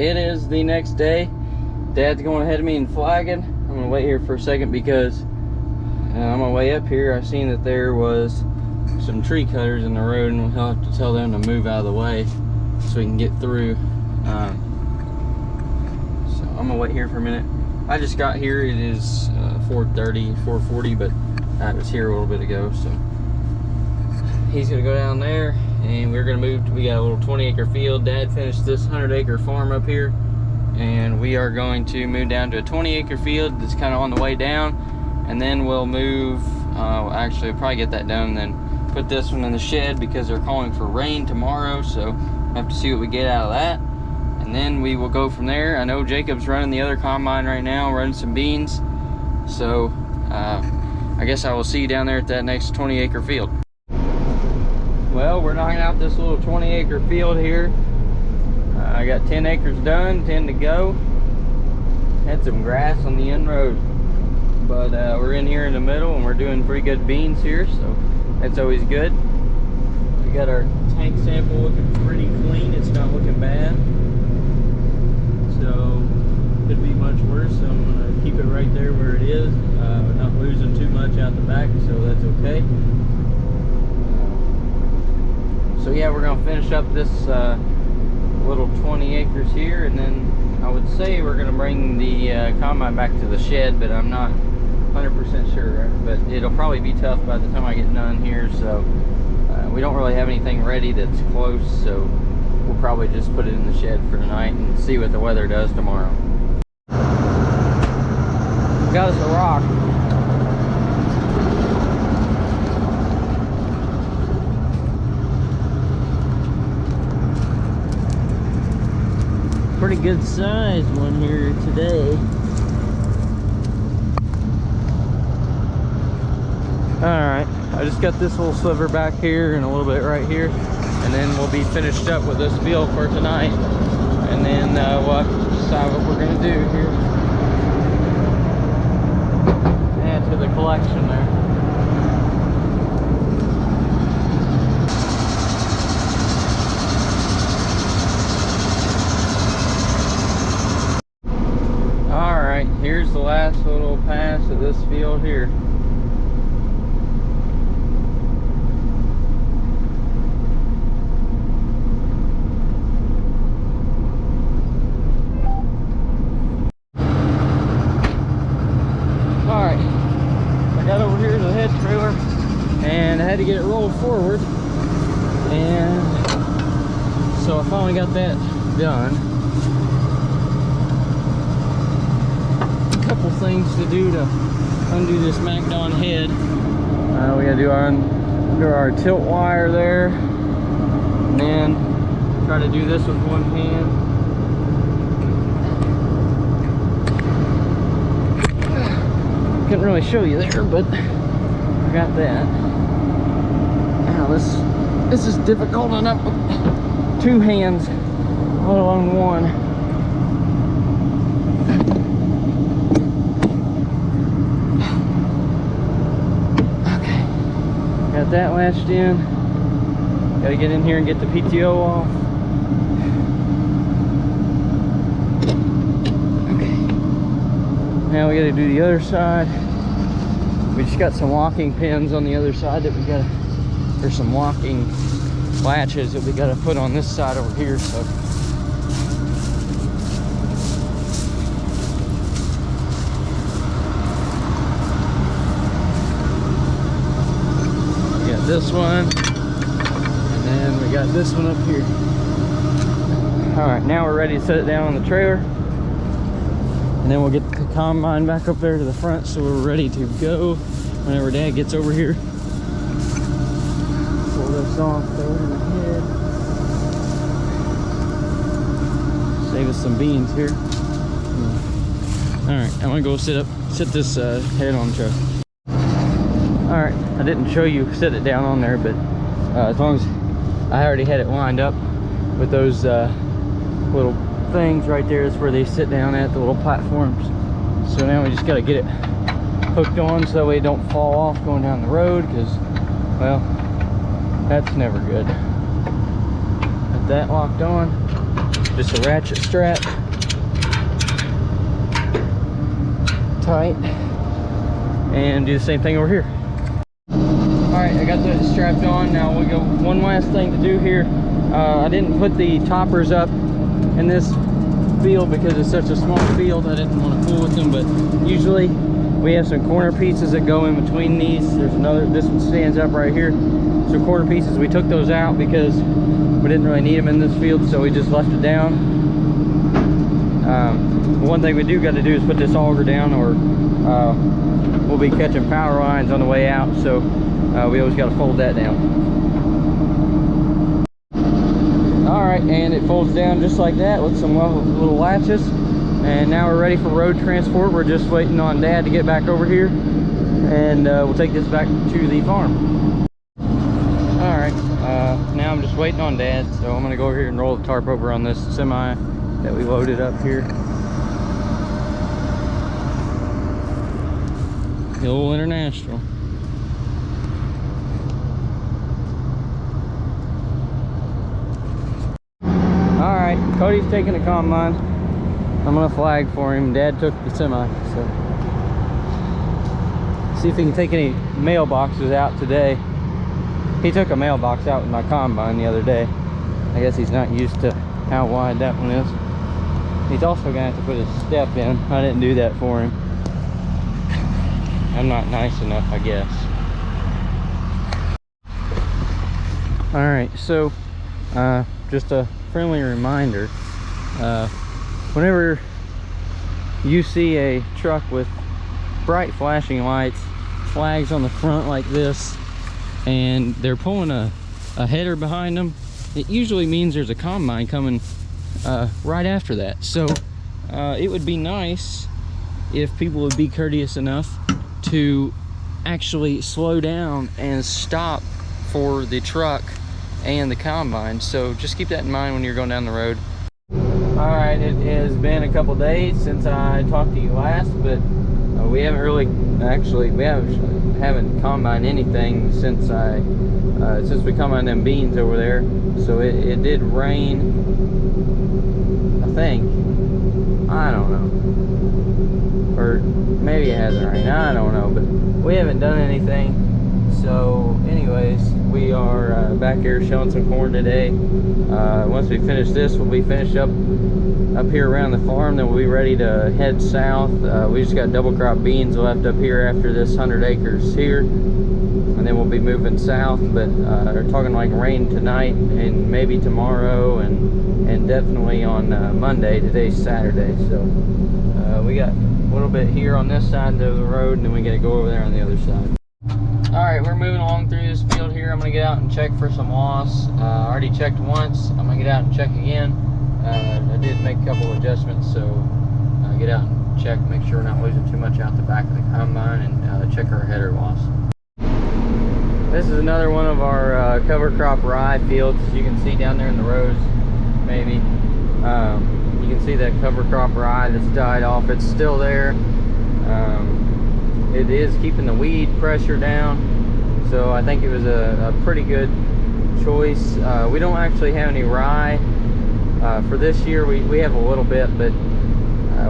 it is the next day. Dad's going ahead of me and flagging. I'm gonna wait here for a second because on my way up here I seen that there was some tree cutters in the road, and we'll have to tell them to move out of the way so we can get through. So I'm gonna wait here for a minute. I just got here. It is 4:30, 4:40, but I was here a little bit ago. So he's gonna go down there, and we're gonna move. We got a little 20-acre field. Dad finished this 100-acre farm up here, and we are going to move down to a 20-acre field that's kind of on the way down, and then we'll move. Actually, we'll probably get that done, and then put this one in the shed because they're calling for rain tomorrow. So we'll have to see what we get out of that, and then we will go from there. I know Jacob's running the other combine right now, running some beans. So I guess I will see you down there at that next 20-acre field. Well, we're knocking out this little 20-acre field here. I got 10 acres done, 10 to go. Had some grass on the end road, but we're in here in the middle, and we're doing pretty good beans here, so that's always good. We got our tank sample looking pretty clean. It's not looking bad, so could be much worse. So I'm gonna keep it right there where it is, not losing too much out the back, so that's okay. So yeah, we're gonna finish up this little 20 acres here, and then I would say we're gonna bring the combine back to the shed, but I'm not 100% sure. But it'll probably be tough by the time I get done here. So we don't really have anything ready that's close, so we'll probably just put it in the shed for tonight and see what the weather does tomorrow. Got us a rock. Pretty good size one here today. Alright, I just got this little sliver back here and a little bit right here, and then we'll be finished up with this field for tonight, and then we'll have to decide what we're going to do here. Add to the collection there. Alright, here's the last little pass of this field here. Alright, I got over here to the head trailer, and I had to get it rolled forward, and so I finally got that done. Couple things to do to undo this MacDon head. We gotta do our tilt wire there, and then try to do this with one hand. Couldn't really show you there, but I got that. Now this is difficult enough with two hands, let alone one. Got that latched in. Got to get in here and get the PTO off. Okay. Now we got to do the other side. We just got some locking pins on the other side that we got. There's some locking latches that we got to put on this side over here. So this one, and then we got this one up here. All right, now we're ready to set it down on the trailer, and then we'll get the combine back up there to the front, so we're ready to go whenever Dad gets over here. Pull this off, throw it in the head. Save us some beans here. All right, I'm gonna go sit this head on the trailer. Alright, I didn't show you set it down on there, but as long as I already had it lined up with those little things right there, that's where they sit down at, the little platforms. So now we just got to get it hooked on so that way it don't fall off going down the road, because, well, that's never good. Got that locked on. just a ratchet strap, tight, and do the same thing over here. All right, I got that strapped on. Now we go one last thing to do here. I didn't put the toppers up in this field because it's such a small field. I didn't want to fool with them, but usually we have some corner pieces that go in between these. There's another, this one stands up right here. So corner pieces, we took those out because we didn't really need them in this field, so we just left it down. One thing we do got to do is put this auger down, or we'll be catching power lines on the way out, so we always got to fold that down. Alright, and it folds down just like that with some little latches. And now we're ready for road transport. We're just waiting on Dad to get back over here, and we'll take this back to the farm. Alright, now I'm just waiting on Dad, so I'm going to go over here and roll the tarp over on this semi that we loaded up here. The old International. Alright, Cody's taking the combine. I'm gonna flag for him. Dad took the semi, so see if he can take any mailboxes out today. He took a mailbox out with my combine the other day. I guess he's not used to how wide that one is. He's also gonna have to put his step in. I didn't do that for him. I'm not nice enough, I guess. Alright, so just a friendly reminder, whenever you see a truck with bright flashing lights, flags on the front like this, and they're pulling a header behind them, it usually means there's a combine coming right after that. So it would be nice if people would be courteous enough to actually slow down and stop for the truck and the combine. So just keep that in mind when you're going down the road. All right, it has been a couple days since I talked to you last, but we haven't really, actually, we haven't combined anything since since we combined them beans over there. So it did rain, I think. I don't know, or maybe it hasn't rained, I don't know, but we haven't done anything. So anyways, we are back here shelling some corn today. Once we finish this, we'll be finished up here around the farm, then we'll be ready to head south. We just got double crop beans left up here after this 100 acres here, and then we'll be moving south. But they're talking like rain tonight and maybe tomorrow, and definitely on Monday. Today's Saturday, so we got a little bit here on this side of the road, and then we got to go over there on the other side. Alright, we're moving along through this field here. I'm going to get out and check for some loss. I already checked once. I'm going to get out and check again. I did make a couple adjustments, so get out and check, make sure we're not losing too much out the back of the combine, and check our header loss. This is another one of our cover crop rye fields. You can see down there in the rows, maybe. You can see that cover crop rye that's died off. It's still there. It is keeping the weed pressure down, so I think it was a pretty good choice. We don't actually have any rye for this year. We have a little bit, but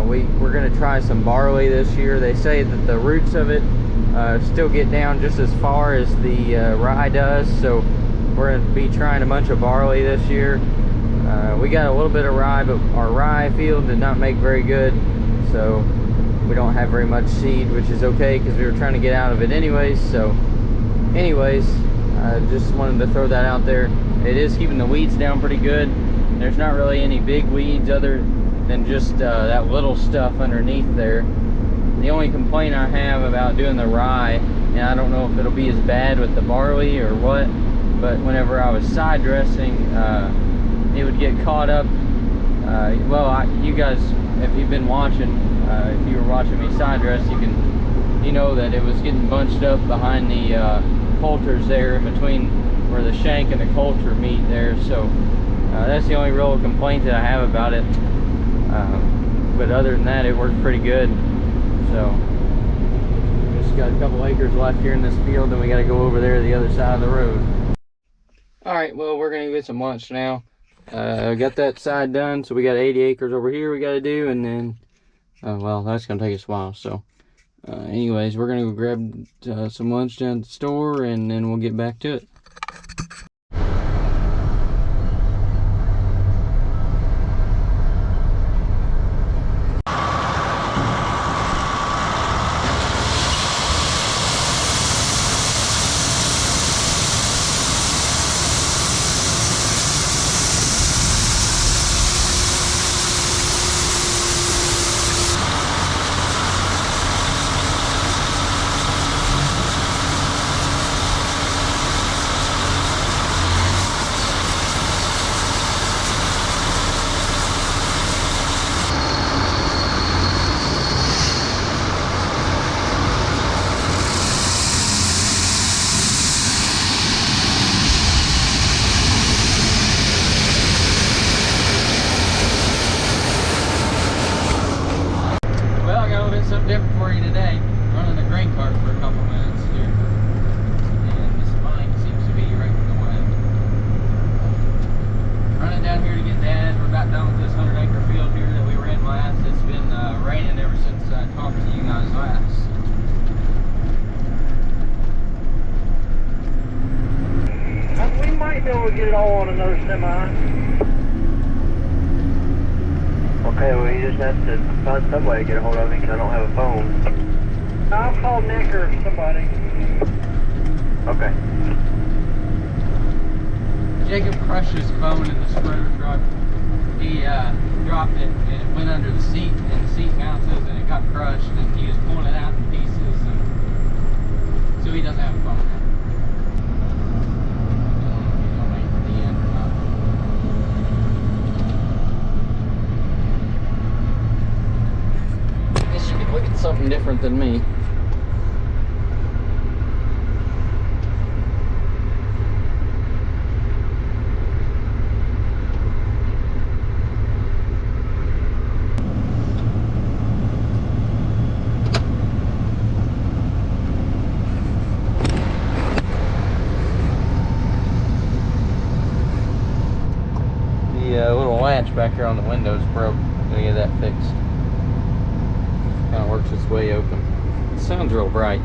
we're going to try some barley this year. They say that the roots of it still get down just as far as the rye does, so we're going to be trying a bunch of barley this year. We got a little bit of rye, but our rye field did not make very good, so we don't have very much seed, which is okay because we were trying to get out of it anyways. So anyways, I just wanted to throw that out there. It is keeping the weeds down pretty good. There's not really any big weeds other than just that little stuff underneath there. The only complaint I have about doing the rye, and I don't know if it'll be as bad with the barley or what, but whenever I was side dressing, it would get caught up. You guys, if you've been watching, if you were watching me side dress, you know that it was getting bunched up behind the coulters there, in between where the shank and the coulter meet there. So that's the only real complaint that I have about it. But other than that, it worked pretty good. So just got a couple acres left here in this field, and we got to go over there to the other side of the road. All right, well, we're gonna get some lunch now. got that side done, so we got 80 acres over here we got to do, and then, well, that's going to take us a while. So, anyways, we're going to go grab some lunch down at the store, and then we'll get back to it. Something different for you today. Running the grain cart for a couple minutes here, and this vine seems to be right in the way. Running down here to get Dad. We're about done with this 100-acre field here that we were in last. It's been raining ever since I talked to you guys last. We might be able to get it all on another semi. Okay, well, you just have to find some way to get a hold of me because I don't have a phone. I'll call Nick or somebody. Okay. Jacob crushed his phone in the spreader truck. He dropped it and it went under the seat, and the seat bounces and it got crushed, and he was pulling it out in pieces, and so he doesn't have a phone now. Look at something different than me. The little latch back here on the window is broke. Gotta get that fixed. Kind of works its way open. It sounds real bright.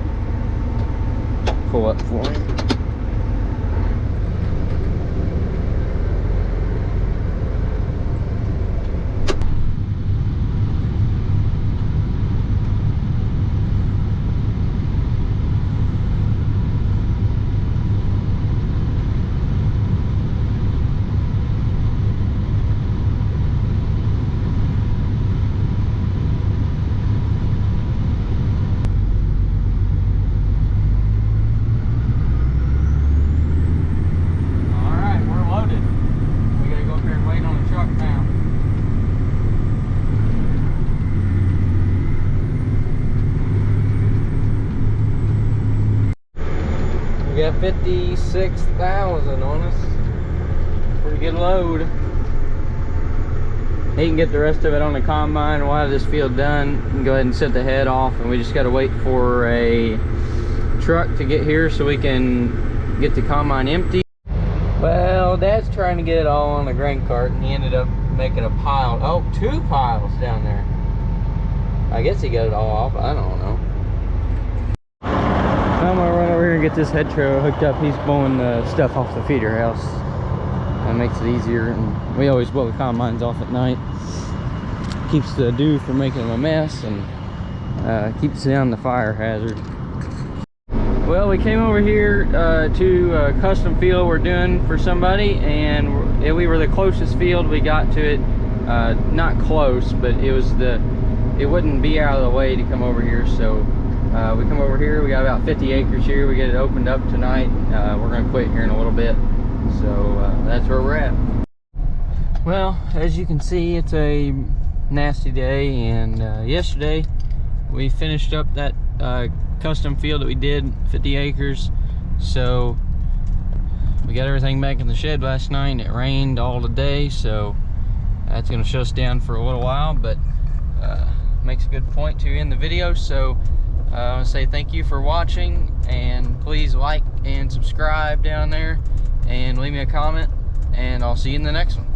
Pull up for him. We got 56,000 on us. Pretty good load. He can get the rest of it on the combine. We'll have this field done and go ahead and set the head off, and we just got to wait for a truck to get here so we can get the combine empty. Well, Dad's trying to get it all on the grain cart, and he ended up making a pile. Oh, 2 piles down there. I guess he got it all off. I don't know. I'm gonna run over here and get this head trail hooked up. He's blowing the stuff off the feeder house. That makes it easier, and we always blow the combines off at night. Keeps the dew from making them a mess, and keeps down the fire hazard. Well, we came over here to a custom field we're doing for somebody, and we were the closest field we got to it. Not close, but it wouldn't be out of the way to come over here, so we come over here. We got about 50 acres here. We get it opened up tonight. We're gonna quit here in a little bit, so that's where we're at. Well, as you can see, it's a nasty day, and yesterday we finished up that custom field that we did, 50 acres. So we got everything back in the shed last night. It rained all the day, so that's gonna shut us down for a little while, but makes a good point to end the video. So I want to say thank you for watching, and please like and subscribe down there, and leave me a comment, and I'll see you in the next one.